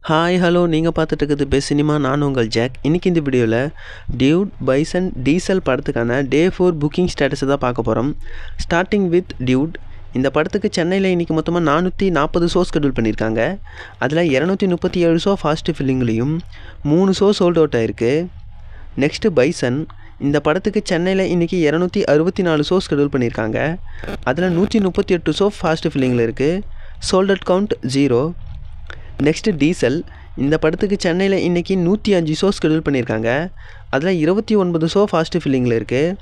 Hi hello நீங்கள் பார்த்துட்டு இருக்கிறது பெஸ்ட் சினிமா. நான் உங்கள் ஜாக். இன்றைக்கி இந்த வீடியோவில் டியூட், பைசன், டீசல் படத்துக்கான டே 4 புக்கிங் ஸ்டேட்டஸை தான் பார்க்க போகிறோம். Starting with Dude. இந்த படத்துக்கு சென்னையில் இன்றைக்கி மொத்தமாக 440 ஷோ ஷெட்யூல் பண்ணியிருக்காங்க. அதில் 237 ஷோ ஃபாஸ்ட் ஃபில்லிங்லேயும் 3 ஷோ சோல்ட் அவுட் ஆகிருக்கு. Next Bison. இந்த படத்துக்கு சென்னையில் இன்றைக்கி 264 ஷோ ஷெட்யூல் பண்ணியிருக்காங்க. அதில் 138 ஷோ ஃபாஸ்ட் ஃபில்லிங்கில் இருக்குது. Sold out count 0. Next diesel. இந்த படத்துக்கு சென்னையில் இன்றைக்கி 105 ஷோ ஷெட்யூல் பண்ணியிருக்காங்க. அதில் 29 ஷோ ஃபாஸ்ட் ஃபில்லிங்கில் இருக்குது.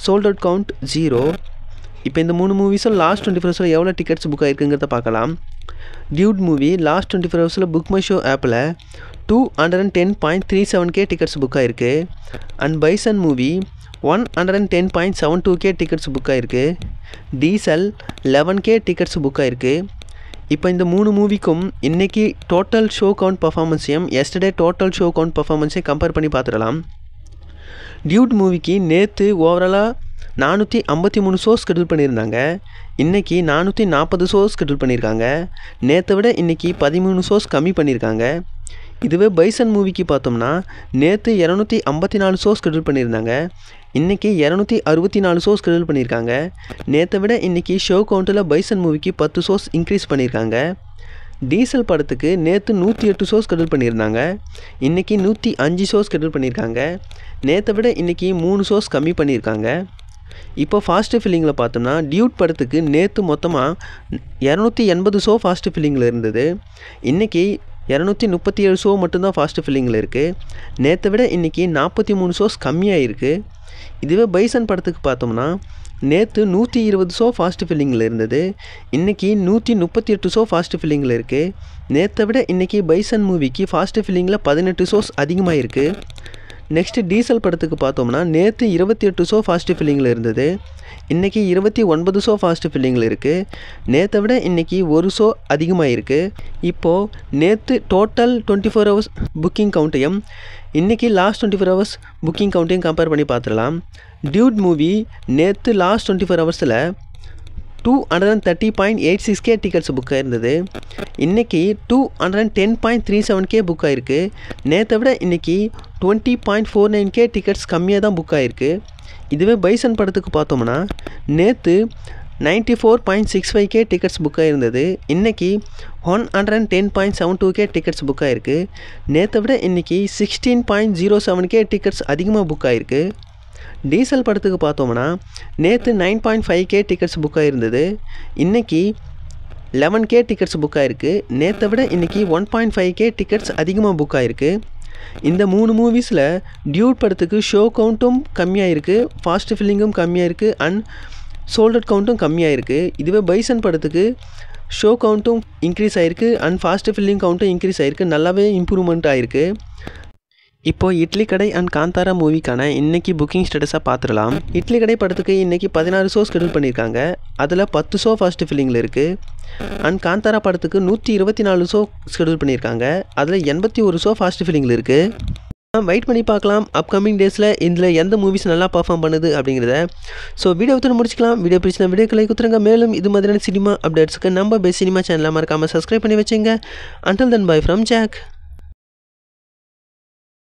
Sold out count 0. இப்போ இந்த 3 மூவிஸும் லாஸ்ட் 24 ஹவர்ஸில் எவ்வளோ டிக்கெட்ஸ் புக் ஆகிருக்குங்கிறத பார்க்கலாம். டியூட் மூவி லாஸ்ட் 24 ஹவர்ஸில் புக் மை ஷோ ஆப்பில் 210.37K டிக்கெட்ஸ் புக் ஆகிருக்கு. And Bison movie 110.72K tickets book ஆகிருக்கு. டீசல் 11K டிக்கெட்ஸ் புக் ஆகிருக்கு. இப்போ இந்த 3 மூவிக்கும் இன்றைக்கி டோட்டல் ஷோ கவுண்ட் பர்ஃபார்மன்ஸையும் எஸ்டர்டே டோட்டல் ஷோ கவுண்ட் பர்ஃபார்மன்ஸையும் கம்பேர் பண்ணி பார்த்துடலாம். டியூட் மூவிக்கு நேற்று ஓவராலாக 453 ஷோ ஷெட்யூல் பண்ணியிருந்தாங்க. இன்றைக்கி 440 ஷோ ஷெட்யூல் பண்ணியிருக்காங்க. நேற்றை விட இன்றைக்கி 13 ஷோஸ் கம்மி பண்ணியிருக்காங்க. இதுவே பைசன் மூவிக்கு பார்த்தோம்னா நேற்று 254 ஷோ ஷெட்யூல் பண்ணியிருந்தாங்க. இன்றைக்கி 264 ஷோ ஷெட்யூல் பண்ணியிருக்காங்க. நேற்றை விட இன்றைக்கி ஷோ கவுண்ட்டில் பைசன் மூவிக்கு 10 ஷோஸ் இன்க்ரீஸ் பண்ணியிருக்காங்க. டீசல் படத்துக்கு நேற்று 108 ஷோ ஷெட்யூல் பண்ணியிருந்தாங்க. இன்றைக்கி 105 ஷோ ஷெட்யூல் பண்ணியிருக்காங்க. நேற்றை விட இன்றைக்கி 3 ஷோஸ் கம்மி பண்ணியிருக்காங்க. இப்போ ஃபாஸ்ட்டு ஃபில்லிங்கில் பார்த்தோம்னா டியூட் படத்துக்கு நேற்று மொத்தமாக 280 ஷோ ஃபாஸ்ட்டு ஃபில்லிங்கில் இருந்தது. இன்றைக்கி 237 ஷோ மட்டும்தான் ஃபாஸ்ட்டு ஃபில்லிங்கில் இருக்குது. நேற்றை விட இன்றைக்கி 43 ஷோஸ் கம்மியாக இருக்குது. இதுவே பைசன் படத்துக்கு பார்த்தோம்னா நேற்று 120 ஷோ ஃபாஸ்ட்டு ஃபில்லிங்கில் இருந்தது. இன்றைக்கி 138 ஷோ ஃபாஸ்ட்டு ஃபில்லிங்கில் இருக்குது. நேற்றை விட இன்றைக்கி பைசன் மூவிக்கு ஃபாஸ்ட்டு ஃபில்லிங்கில் 18 ஷோஸ் அதிகமாக இருக்குது. நெக்ஸ்ட்டு டீசல் படத்துக்கு பார்த்தோம்னா நேற்று 28 ஷோ ஃபாஸ்ட்டு ஃபில்லிங்கில் இருந்தது. இன்றைக்கி 29 ஷோ ஃபாஸ்ட்டு ஃபில்லிங்கில் இருக்குது. நேற்றை விட இன்றைக்கி 1 ஷோ அதிகமாக இருக்குது. இப்போது நேற்று டோட்டல் 24 ஹவர்ஸ் புக்கிங் கவுண்ட்டையும் இன்றைக்கி லாஸ்ட் 24 ஹவர்ஸ் புக்கிங் கவுண்ட்டையும் கம்பேர் பண்ணி பார்த்துடலாம். டியூட் மூவி நேற்று லாஸ்ட் 24 ஹவர்ஸில் 230.86K டிக்கெட்ஸ் புக் ஆகிருந்தது. இன்றைக்கி 210.37K புக் ஆகிருக்கு. நேற்றை விட இன்றைக்கி 20.49K டிக்கெட்ஸ் கம்மியாக தான் புக் ஆகிருக்கு. இதுவே பைசன் படத்துக்கு பார்த்தோம்னா நேற்று 94.65K டிக்கெட்ஸ் புக் ஆகிருந்தது. இன்றைக்கி 110.72K டிக்கெட்ஸ் புக் ஆகிருக்கு. நேற்றை விட இன்றைக்கி 16.07K டிக்கெட்ஸ் அதிகமாக புக் ஆகிருக்கு. டீசல் படத்துக்கு பார்த்தோம்னா நேற்று 9.5K டிக்கெட்ஸ் புக் ஆகிருந்தது. இன்றைக்கி 11K டிக்கெட்ஸ் புக் ஆகிருக்கு. நேற்றை விட இன்றைக்கி 1.5K டிக்கெட்ஸ் அதிகமாக புக் ஆகிருக்கு. இந்த 3 மூவிஸில் டியூட் படத்துக்கு ஷோ கவுண்ட்டும் கம்மியாக இருக்குது, ஃபாஸ்ட் ஃபில்லிங்கும் கம்மியாக இருக்குது, அண்ட் சோல்ட் அவுட் கவுண்ட்டும் கம்மியாக இருக்குது. இதுவே பைசன் படத்துக்கு ஷோ கவுண்ட்டும் இன்க்ரீஸ் ஆகிருக்கு அண்ட் ஃபாஸ்ட் ஃபில்லிங் கவுண்ட்டும் இன்க்ரீஸ் ஆகிருக்கு. நல்லாவே இம்ப்ரூவ்மெண்ட் ஆகிருக்கு. இப்போது இட்லி கடை அண்ட் காந்தாரா மூவிக்கான இன்றைக்கி புக்கிங் ஸ்டேட்டஸாக பார்த்துடலாம். இட்லி கடை படத்துக்கு இன்றைக்கி 16 ஷோ ஷெட்யூல் பண்ணியிருக்காங்க. அதில் 10 ஷோ ஃபாஸ்ட்டு ஃபில்லிங்கில் இருக்குது. அண்ட் காந்தாரா படத்துக்கு 124 ஷோ ஷெட்யூல் பண்ணியிருக்காங்க. அதில் 81 ஷோ ஃபாஸ்ட்டு ஃபில்லிங்கில் இருக்குது. வெயிட் பண்ணி பார்க்கலாம் அப்கமிங் டேஸில் இதில் எந்த மூவிஸ் நல்லா பர்ஃபார்ம் பண்ணுது அப்படிங்கிறத. ஸோ வீடியோ ஒருத்தர் முடிச்சிக்கலாம். வீடியோ பிடிச்சினா வீடியோக்களை குத்துருங்க. மேலும் இது மாதிரியான சினிமா அப்டேட்ஸுக்கு நம்ம பெஸ்ட் சினிமா சேனலை மறக்காமல் சப்ஸ்கிரைப் பண்ணி வச்சுங்க. Until then bye from jack.